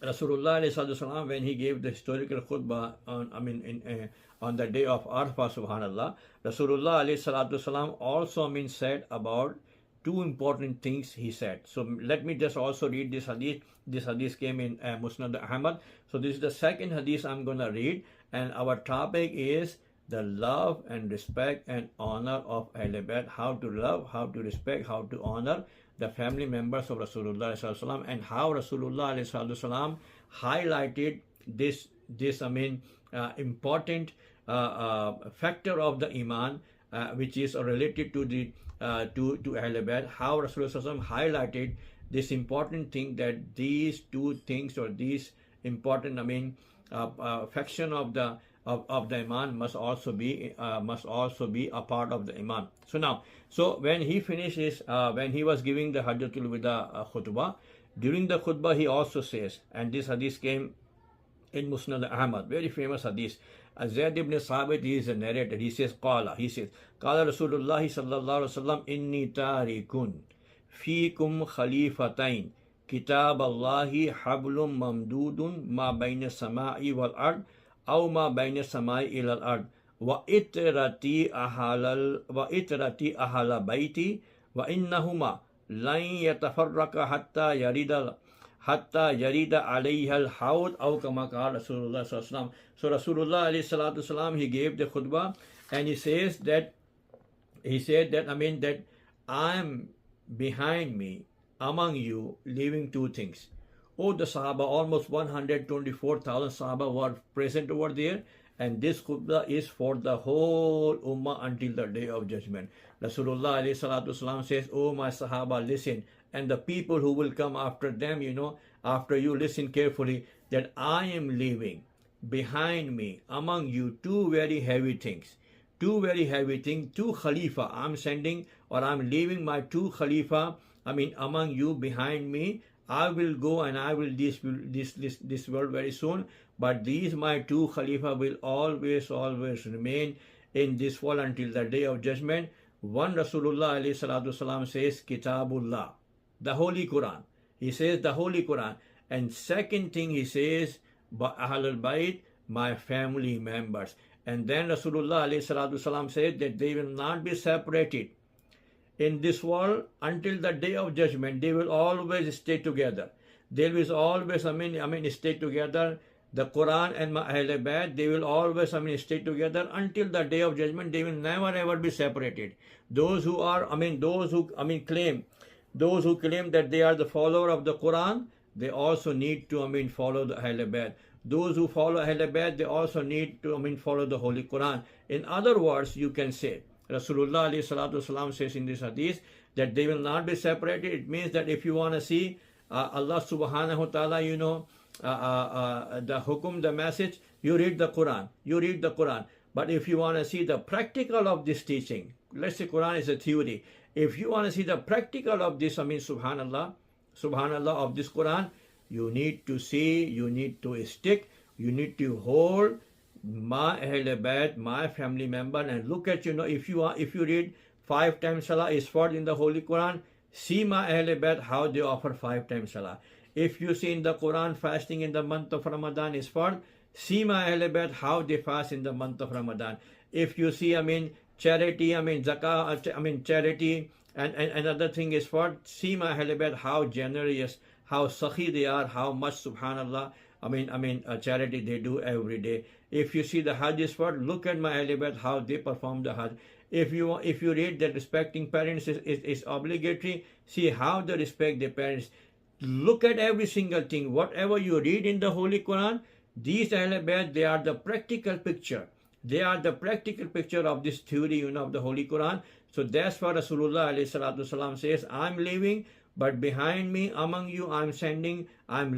Rasulullah ﷺ, when he gave the historical khutbah on, on the day of Arafah, subhanallah, Rasulullah ﷺ also, said about two important things he said. So let me just also read this hadith. This hadith came in Musnad Ahmad. So this is the second hadith I'm going to read, and our topic is the love and respect and honor of Ahlul Bayt. How to love, how to respect, how to honor the family members of Rasulullah ﷺ, and how Rasulullah ﷺ highlighted this important factor of the iman, which is related to the to Ahlul Bayt. How Rasulullah ﷺ highlighted this important thing, that these two things, or these important faction of the iman must also be a part of the iman. So when he finishes, when he was giving the Hajjatul Wida khutbah, during the khutbah he also says, and this hadith came in Musnad Ahmad, very famous hadith. Zayd ibn Sabit, he is a narrator. He says, Qala Rasulullah sallallahu alaihi wasallam, inni tarikun fiikum khalifatain, kitab Allahi hablum mamdudun ma bayna samai wal ard, aw ma bayna samai ila al ard, wa itrati ahala baiti, wa innahuma lan yatafarraqa hatta yarida alayha al-hawd, aw kama qala Rasulullah sallallahu alaihi wasallam. So Rasulullah alayhi salatu wasalam, he gave the khutbah, and he said that that I am behind me among you leaving two things. Oh, the Sahaba, almost 124,000 Sahaba were present over there, and this khutbah is for the whole ummah until the day of judgment. Rasulullah alayhi salatu wasalam says, oh my Sahaba, listen, and the people who will come after them, after you, listen carefully, that I am leaving behind me among you two very heavy things. Two khalifa. I'm sending, or I'm leaving my two khalifa, among you behind me. I will go and I will leave this world very soon, but these my two khalifa will always remain in this world until the day of judgment. One, Rasulullah alayhi salatu wasalam says, Kitabullah, the Holy Quran. He says the Holy Quran. And second thing he says, Ahlul Bayt, my family members. And then Rasulullah alayhi salatu wasalam said that they will not be separated in this world until the day of judgment. They will always stay together. They will always stay together. The Quran and Ahlul Bayt, they will always stay together until the day of judgment. They will never ever be separated. Those who claim that they are the follower of the Quran, they also need to follow the Ahlul Bayt. Those who follow Ahlul Bayt, they also need to follow the Holy Quran. In other words, you can say, Rasulullah alayhi salatu wasalam says in this hadith that they will not be separated. It means that if you want to see Allah subhanahu wa ta'ala, the hukum, the message, you read the Quran. But if you want to see the practical of this teaching, let's say Quran is a theory. If you want to see the practical of this, subhanallah, of this Quran, you need to see, you need to stick, you need to hold my Ahlul Bayt, my family member, and look at, if you read 5 times Salah is fard in the Holy Quran, see my Ahlul Bayt how they offer 5 times Salah. If you see in the Quran fasting in the month of Ramadan is fard, see my Ahlul Bayt how they fast in the month of Ramadan. If you see, charity, zakah, charity, and another thing is fard, see my Ahlul Bayt how generous, how sakhi they are, how much, subhanallah, charity they do every day. If you see the Hajj is fard, look at my Ahlul Bayt how they perform the Hajj. If you read that respecting parents is obligatory, see how they respect their parents. Look at every single thing. Whatever you read in the Holy Quran, these Ahlul Bayt, they are the practical picture. They are the practical picture of this theory, of the Holy Quran. So that's what Rasulullah alayhi salatu wasalam says, I'm leaving, but behind me, among you, I'm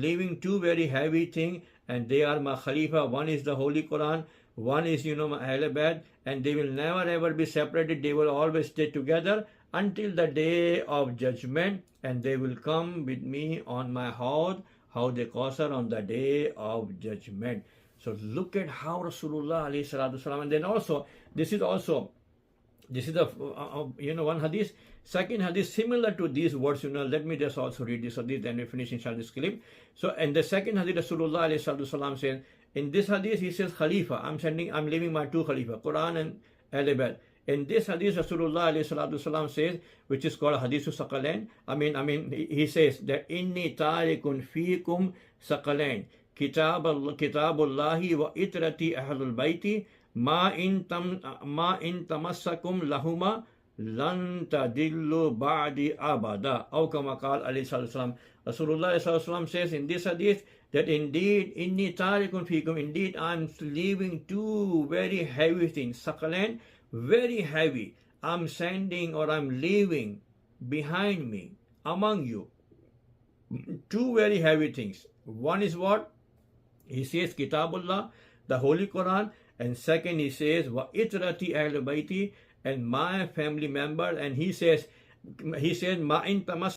leaving two very heavy things, and they are my Khalifa. One is the Holy Quran, one is, my Ahlul Bayt, and they will never ever be separated. They will always stay together until the day of judgment, and they will come with me on my Hawd, Hawd Kausar, on the day of judgment. So look at how Rasulullah alayhi salatu wasalam, and then also, this is also This is the one hadith. Second hadith similar to these words. Let me just also read this hadith, then we finish inshallah this clip. So, and the second hadith, Rasulullah alayhi salam says, in this hadith he says Khalifa. I'm leaving my two Khalifa, Quran and Ahl Bayt. In this hadith, Rasulullah alayhi salam says, which is called Hadithu Saqalain. He says that inni tarikun fiikum Saqalain, Kitabullahi wa itrati ahlul bayti. Ma in tamassakum lahuma lan tadillu ba'di abada. Aw kama qala alayhi salam. Rasulullah sallallahu says in this hadith that indeed inni tarikun fikum, indeed I'm leaving two very heavy things. Saqalain, very heavy. I'm sending or I'm leaving behind me among you two very heavy things. One is what? He says Kitabullah, the Holy Quran. And second, he says, wa itrati ahl bayti, and my family member. And he says, ma in tamas